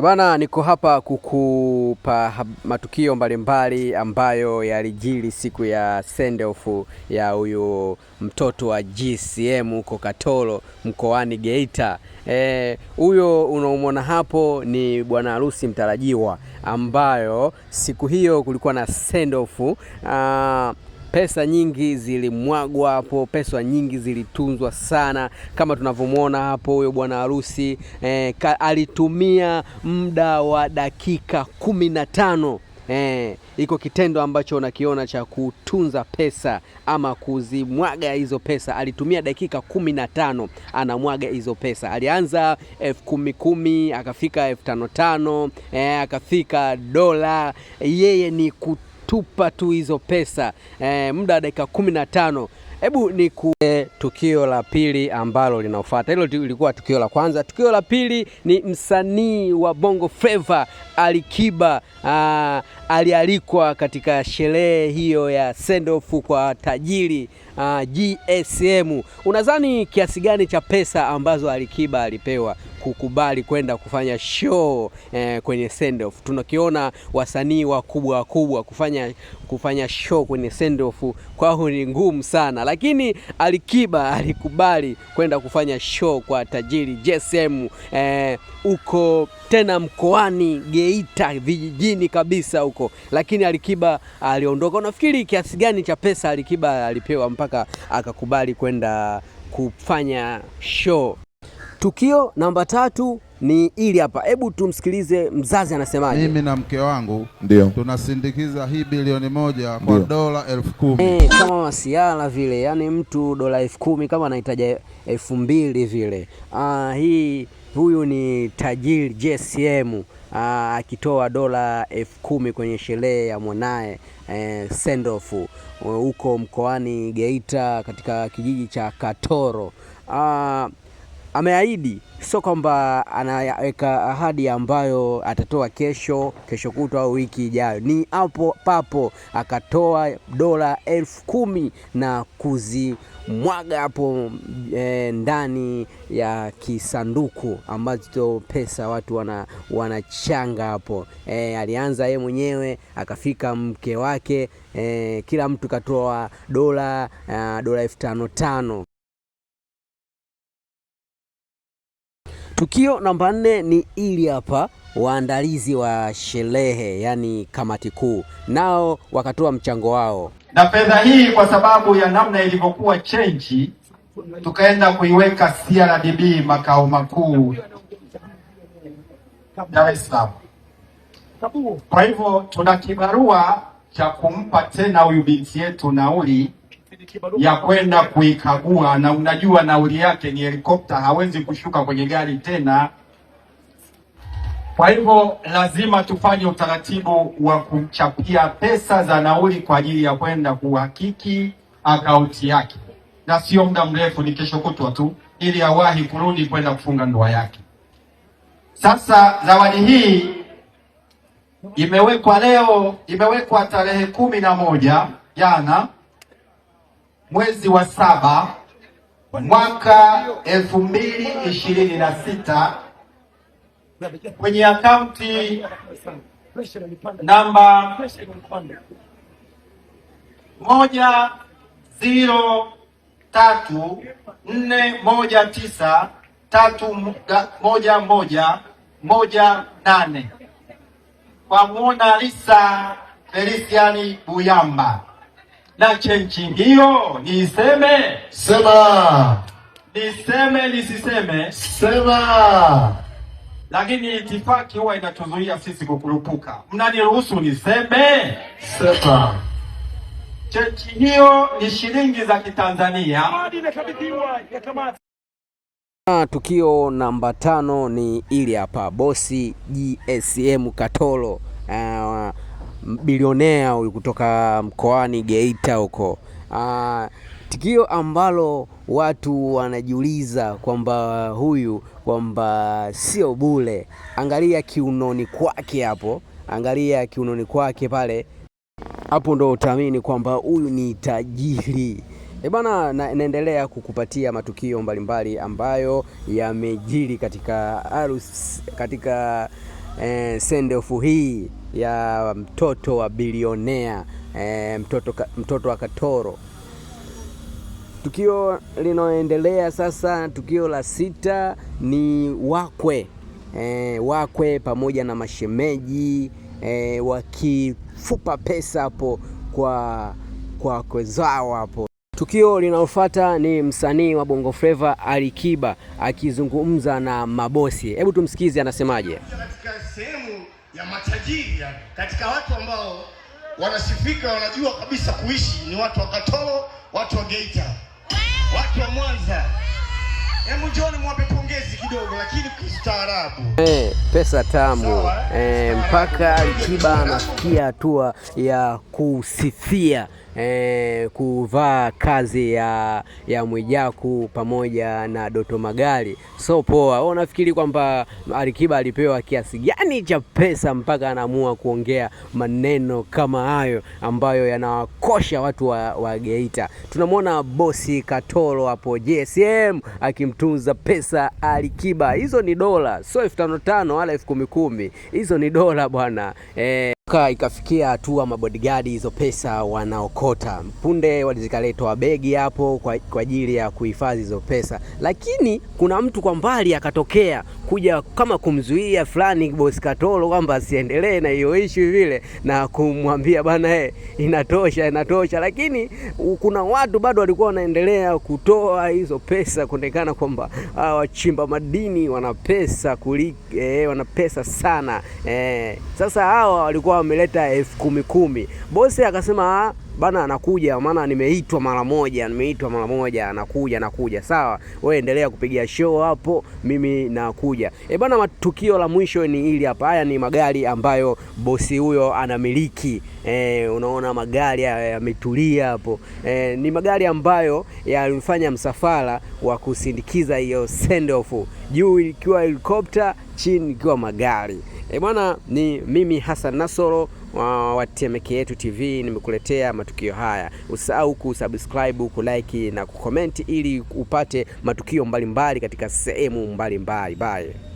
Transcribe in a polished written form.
Bwana, niko hapa kukupa matukio mbalimbali ambayo yalijiri siku ya send off ya huyu mtoto wa GCM huko Katoro mkoani Geita. Huyo unaomwona hapo ni bwana harusi mtarajiwa, ambayo siku hiyo kulikuwa na send off. Pesa nyingi zilimwagwa hapo, pesa nyingi zilitunzwa sana. Kama tunavyomwona hapo, huyo bwana harusi alitumia muda wa dakika 15. Iko kitendo ambacho unakiona cha kutunza pesa ama kuzimwaga hizo pesa. Alitumia dakika 15 anamwaga hizo pesa. Alianza 10,000, akafika 5,500, akafika dola. Yeye ni tupa tu hizo pesa muda wa dakika 15. Hebu ni tukio la pili ambalo linafuata. Hilo lilikuwa tukio la kwanza. Tukio la pili ni msanii wa Bongo Flava Alikiba alialikwa katika sherehe hiyo ya send off kwa tajiri GSM. Unadhani kiasi gani cha pesa ambazo Alikiba alipewa kukubali kwenda kufanya show kwenye send off? Tunakiona wasanii wakubwa kufanya show kwenye send off kwao ni ngumu sana, lakini Alikiba alikubali kwenda kufanya show kwa tajiri GSM uko tena mkoani Geita, vijijini kabisa huko. Lakini Alikiba aliondoka. Unafikiri kiasi gani cha pesa Alikiba alipewa mpaka akakubali kwenda kufanya show? Tukio namba 3 ni ili hapa. Hebu tumsikilize mzazi anasemaje. Mimi na mke wangu tunasindikiza hii bilioni 1 kwa dola 10,000. Kama masiala vile, yani mtu dola 10,000 kama anahitaji 2,000 vile. Huyu ni tajiri GSM akitoa dola 10,000 kwenye sherehe ya mwanae send off huko mkoani Geita katika kijiji cha Katoro. Ameahidi, sio kwamba anaweka ahadi ambayo atatoa kesho kutwa au wiki ijayo. Ni hapo papo akatoa dola 10,000 na kuzimwaga hapo ndani ya kisanduku ambacho pesa watu wanachanga hapo. Alianza yeye mwenyewe, akafika mke wake, kila mtu katoa dola 5,500. Tukio namba 4 ni ili hapa. Waandalizi wa sherehe, yani kamati kuu, nao wakatoa mchango wao. Na fedha hii kwa sababu ya namna ilivyokuwa change, tukaenda kuiweka CRDB makao makuu Dar es Salaam. Kwa hivyo tuna kibarua cha kumpa tena huyu binti yetu nauli ya kwenda kuikagua, na unajua nauli yake ni helikopta, hawezi kushuka kwenye gari tena. Kwa hivyo lazima tufanye utaratibu wa kumchapia pesa za nauli kwa ajili ya kwenda kuhakiki akaunti yake, na sio muda mrefu, ni kesho kutwa tu, ili awahi kurudi kwenda kufunga ndoa yake. Sasa zawadi hii imewekwa tarehe 11 jana mwezi wa 7 mwaka 2026 kwenye akaunti namba 10341931118 kwa Mona Lisa Feliciani Buyamba. Na chenchi hiyo niseme? Sema. Niseme nisiseme? Sema. Lakini itifaki huwa inatuzuia sisi kukurupuka. Mnaniruhusu niseme? Sema. Chenchi hiyo ni shilingi za Kitanzania. Tukio namba 5 ni ili hapa. Bosi GSM Katoro, bilionea huyu kutoka mkoani Geita huko. Tukio ambalo watu wanajiuliza kwamba huyu sio bure. Angalia kiunoni kwake hapo, angalia kiunoni kwake pale, hapo ndo utaamini kwamba huyu ni tajiri. Bwana, naendelea kukupatia matukio mbalimbali ambayo yamejiri katika send off hii ya mtoto wa bilionea, mtoto wa Katoro. Tukio linaoendelea sasa, tukio la 6 ni wakwe. Wakwe pamoja na mashemeji wakifupa pesa hapo kwa kwezao hapo. Tukio linalofuata ni msanii wa Bongo Flava Alikiba akizungumza na mabosi. Hebu tumsikize anasemaje. Katika sehemu ya matajiri, katika watu ambao wanasifika, wanajua kabisa kuishi, ni watu wa Katoro, watu wa Geita, watu wa Mwanza. Hebu njoni mwape pongezi kidogo, lakini kistaarabu. Pesa tamu. Mpaka Alikiba anafikia hatua ya kusifia kuvaa kazi ya Mwijaku pamoja na Doto Magari. So poa. Wao nafikiri kwamba Alikiba alipewa kiasi gani cha pesa mpaka anaamua kuongea maneno kama hayo ambayo yanawakosha watu wa Geita. Tunamwona bosi Katoro hapo JSM akimtunza pesa Alikiba. Hizo ni dola, so 5,500 wala 10,000. Hizo ni dola bwana. Ikafikia hatua mabodyguard hizo pesa wanaokota. Punde walizikaletwa begi hapo kwa ajili ya kuhifadhi hizo pesa, lakini kuna mtu kwa mbali akatokea kuja kama kumzuia fulani boss Katoro kwamba asiendelee na hiyo issue vile, na kumwambia bana inatosha, lakini kuna watu bado walikuwa wanaendelea kutoa hizo pesa, kuonekana kwamba wachimba madini wana pesa wana pesa sana. Sasa hawa walikuwa wameleta 10,000. Bosi akasema bana anakuja, maana nimeitwa mara moja, anakuja. Sawa, wewe endelea kupigia show hapo, mimi nakuja. Bana, matukio la mwisho ni hili hapa. Haya ni magari ambayo bosi huyo anamiliki. Unaona magari yametulia hapo. Ni magari ambayo yalimfanya msafara wa kusindikiza hiyo send off, juu ikiwa helicopter, chini ikiwa magari. Bwana, ni mimi Hassan Nasoro wa TMK Yetu TV, nimekuletea matukio haya. Usahau kusubscribe, kulike na kucomment ili upate matukio mbalimbali katika sehemu mbalimbali. Bye.